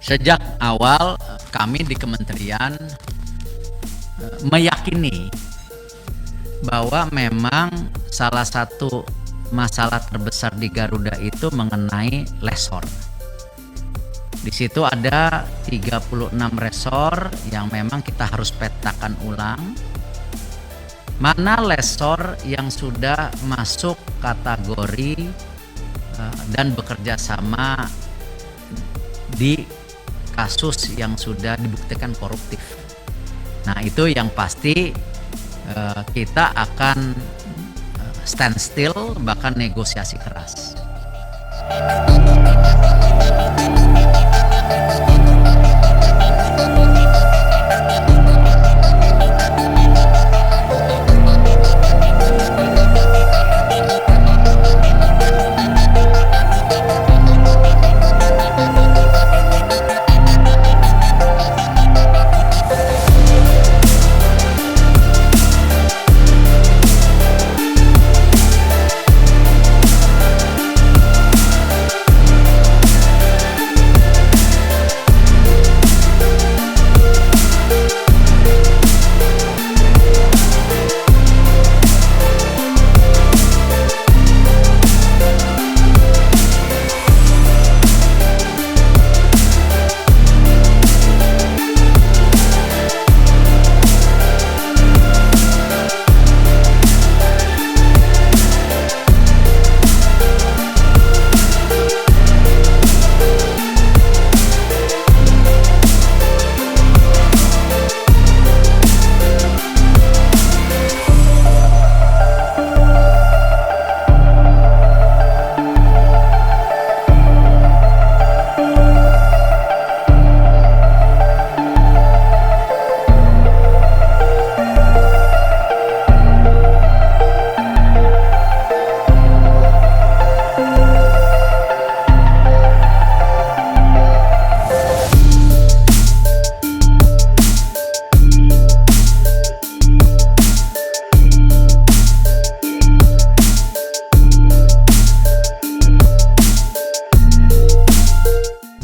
Sejak awal kami di kementerian meyakini bahwa memang salah satu masalah terbesar di Garuda itu mengenai lessor. Di situ ada 36 resor yang memang kita harus petakan ulang. Mana lessor yang sudah masuk kategori dan bekerja sama di kasus yang sudah dibuktikan koruptif. Nah, itu yang pasti kita akan stand still, bahkan negosiasi keras.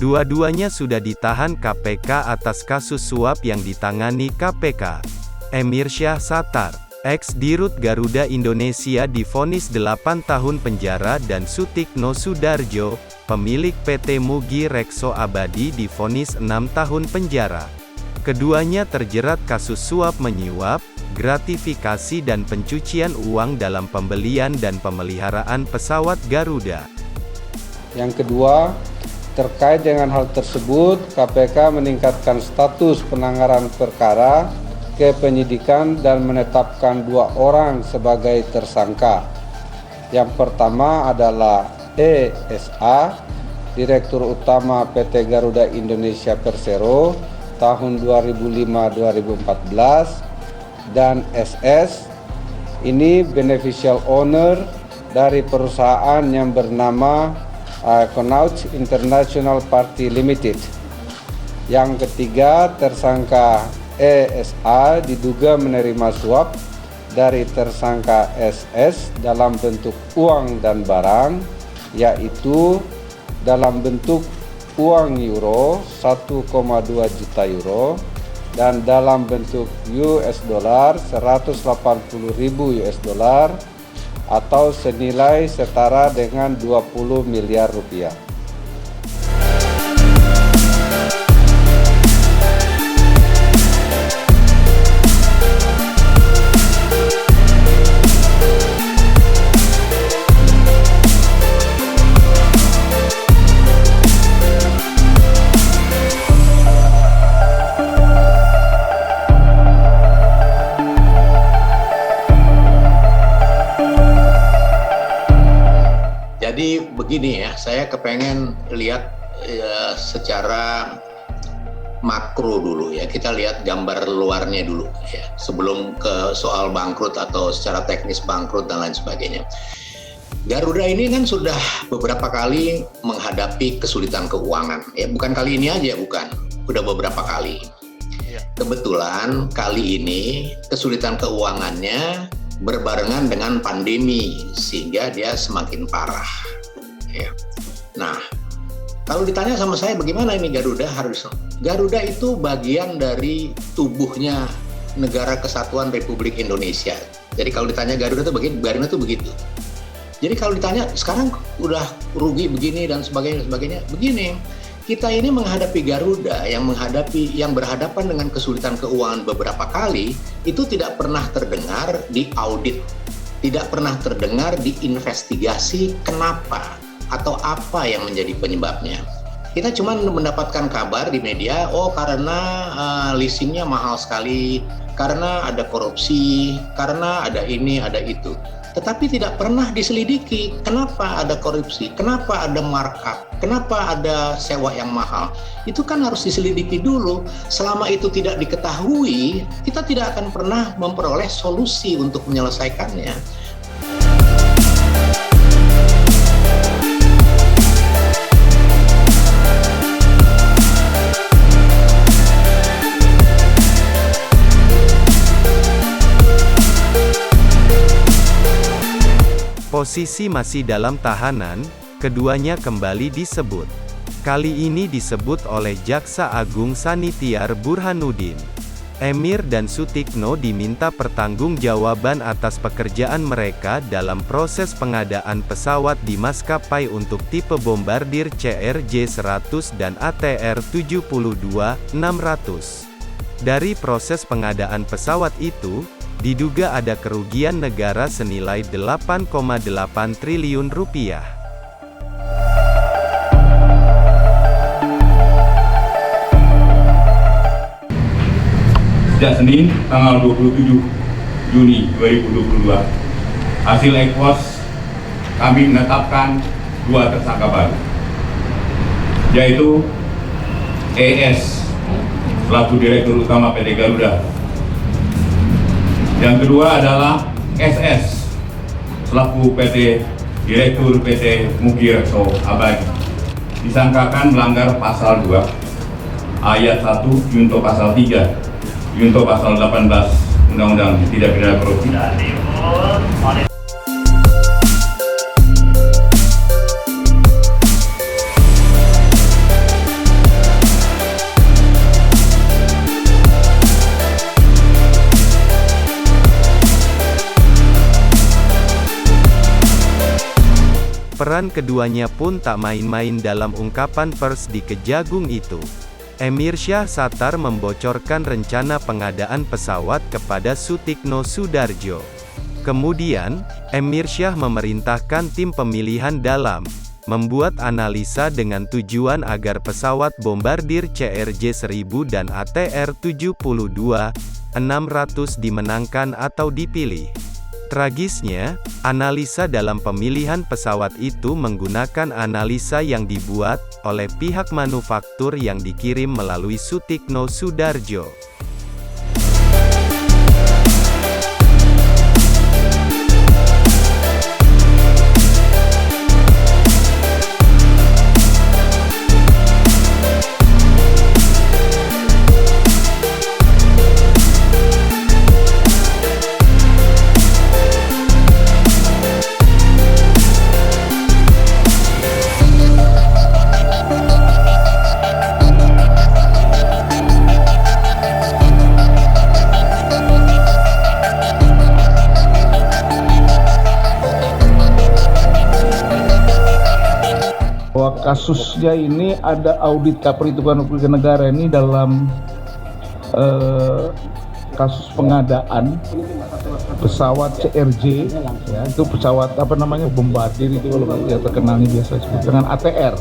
Dua-duanya sudah ditahan KPK atas kasus suap yang ditangani KPK. Emir Syahsatar, ex-Dirut Garuda Indonesia divonis 8 tahun penjara dan Sutikno Sudarjo, pemilik PT Mugi Rekso Abadi divonis 6 tahun penjara. Keduanya terjerat kasus suap menyuap, gratifikasi dan pencucian uang dalam pembelian dan pemeliharaan pesawat Garuda. Yang kedua, terkait dengan hal tersebut, KPK meningkatkan status penanganan perkara ke penyidikan dan menetapkan 2 orang sebagai tersangka. Yang pertama adalah ESA, Direktur Utama PT Garuda Indonesia Persero tahun 2005-2014, dan SS, ini beneficial owner dari perusahaan yang bernama Connaught International Party Limited. Yang ketiga, tersangka ESA diduga menerima suap dari tersangka SS dalam bentuk uang dan barang, yaitu dalam bentuk uang euro 1,2 juta euro dan dalam bentuk US dollar 180.000 US dollar atau senilai setara dengan 20 miliar rupiah. Jadi begini ya, saya kepengen lihat secara makro dulu ya. Kita lihat gambar luarnya dulu ya, sebelum ke soal bangkrut atau secara teknis bangkrut dan lain sebagainya. Garuda ini kan sudah beberapa kali menghadapi kesulitan keuangan ya, bukan kali ini aja, bukan, udah beberapa kali. Kebetulan kali ini kesulitan keuangannya berbarengan dengan pandemi sehingga dia semakin parah. Ya. Nah, Kalau ditanya sama saya bagaimana ini Garuda, harus Garuda itu bagian dari tubuhnya Negara Kesatuan Republik Indonesia. Jadi kalau ditanya Garuda itu begitu. Jadi kalau ditanya sekarang udah rugi begini dan sebagainya, begini. Kita ini menghadapi Garuda yang berhadapan dengan kesulitan keuangan beberapa kali, itu tidak pernah terdengar di audit, tidak pernah terdengar diinvestigasi kenapa atau apa yang menjadi penyebabnya. Kita cuma mendapatkan kabar di media, oh karena leasingnya mahal sekali, karena ada korupsi, karena ada ini, ada itu. Tetapi tidak pernah diselidiki kenapa ada korupsi, kenapa ada markup, kenapa ada sewa yang mahal. Itu kan harus diselidiki dulu. Selama itu tidak diketahui, kita tidak akan pernah memperoleh solusi untuk menyelesaikannya. Posisi masih dalam tahanan, keduanya kembali disebut. Kali ini disebut oleh Jaksa Agung Sanitiar Burhanuddin. Emir dan Sutikno diminta pertanggungjawaban atas pekerjaan mereka dalam proses pengadaan pesawat di maskapai untuk tipe bombardir CRJ-100 dan ATR-72-600. Dari proses pengadaan pesawat itu, diduga ada kerugian negara senilai 8,8 triliun rupiah. Sejak Senin, tanggal 27 Juni 2022, hasil ekspos kami menetapkan 2 tersangka baru, yaitu ES, selaku Direktur Utama PT Garuda. Yang kedua adalah SS, selaku Direktur PT Mugi Rekso Abadi, disangkakan melanggar pasal 2, ayat 1, junto pasal 3, junto pasal 18 Undang-Undang Tindak Pidana Korupsi. Peran keduanya pun tak main-main dalam ungkapan pers di Kejagung itu. Emir Syah Sattar membocorkan rencana pengadaan pesawat kepada Sutikno Sudarjo. Kemudian, Emir Syah memerintahkan tim pemilihan dalam membuat analisa dengan tujuan agar pesawat bombardir CRJ-1000 dan ATR-72-600 dimenangkan atau dipilih. Tragisnya, analisa dalam pemilihan pesawat itu menggunakan analisa yang dibuat oleh pihak manufaktur yang dikirim melalui Sutikno Sudarjo. Bahwa kasusnya ini ada audit keperhitungan negara ini dalam kasus pengadaan pesawat CRJ, ya, itu pesawat apa namanya bombardir itu kalau ya terkenal ini biasa disebut dengan ATR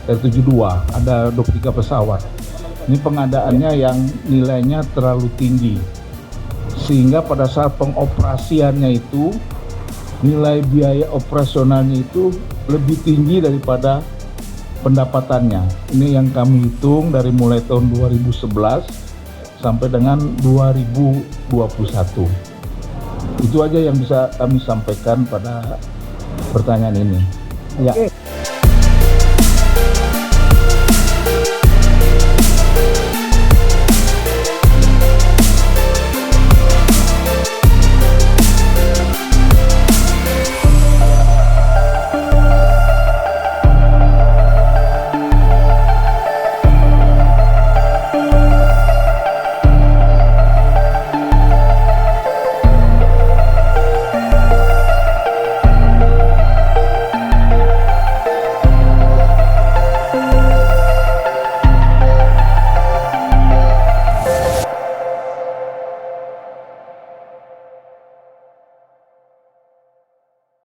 R72, ada 23 pesawat. Ini pengadaannya yang nilainya terlalu tinggi sehingga pada saat pengoperasiannya itu nilai biaya operasionalnya itu lebih tinggi daripada pendapatannya. Ini yang kami hitung dari mulai tahun 2011 sampai dengan 2021. Itu aja yang bisa kami sampaikan pada pertanyaan ini. Ya.